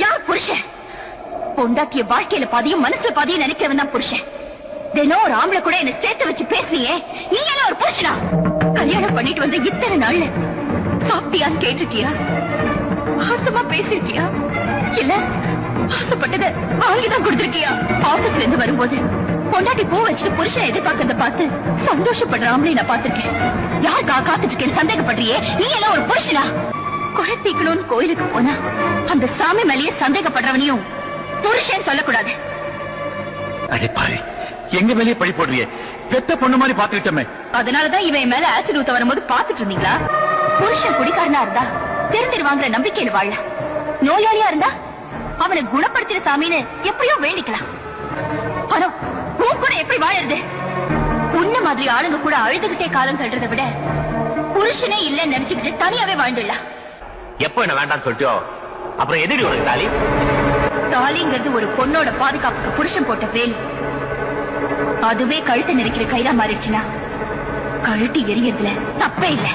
யார் புருஷன்? பொண்டாட்டிய வாழ்க்கையில பாதியும் மனசுல பாதியும் நினைக்கிறவன் தான் புருஷன். தினம் ஒரு ஆம்பளை கூட என்ன சேர்த்து வச்சு பேசுனியே, நீ எல்லாம் ஒரு புருஷனா? கல்யாணம் பண்ணிட்டு வந்து இத்தனை நாள்ல சாப்பிட்டியான்னு கேட்டிருக்கியா? ஆசமா பேசிருக்கியா? இல்ல ஆசைப்பட்டத வாங்கிதான் கொடுத்திருக்கியா? ஆபீஸ்ல இருந்து வரும்போது பொண்டாட்டி பூ வச்சுட்டு புருஷன் எதிர்பார்க்கறத பார்த்து சந்தோஷப்படுற ஆம்பளை நான் பார்த்திருக்கேன். யாருக்கா காத்துட்டு இருக்கேன்னு சந்தேகப்படுறியே, நீ எல்லாம் ஒரு புருஷனா? குறைத்தீக்கணும்னு கோயிலுக்கு போனா அந்த சாமி மேலேயே சந்தேகப்படுறவனையும் புருஷன் சொல்லக்கூடாது. அடிப்பாரு, எங்க மேலேயே பழி போடுறியே? பெத்த பொண்ணு மாதிரி பாத்துக்கிட்டோமே. அதனாலதான் இவன் மேல ஆசிட் ஊத்த வரும்போது பாத்துட்டு இருந்தீங்களா? புருஷன் குடிக்காரனா இருந்தா தெரிஞ்சிருவாங்கிற நம்பிக்கையில வாழ, நோயாளியா இருந்தா அவனை குணப்படுத்தின சாமின்னு எப்படியோ வேண்டிக்கலாம். ஆனா உன் கூட எப்படி வாழறது? உன்ன மாதிரி ஆளுங்க கூட அழுதுகிட்டே காலம் தள்ளுறதை விட புருஷனே இல்லன்னு நினைச்சுக்கிட்டு தனியாவே வாழ்ந்துடலாம். எப்ப என்ன வேண்டாம்னு சொல்லிட்டோ அப்புறம் எதிரி உனக்கு தாலி? தாலிங்கிறது ஒரு பொண்ணோட பாதுகாப்புக்கு புருஷன் போட்ட வேல். அதுவே கழுத்தை நெரிக்கிற கைதா மாறிடுச்சுன்னா கழுட்டி எரியறதுல தப்பே இல்லை.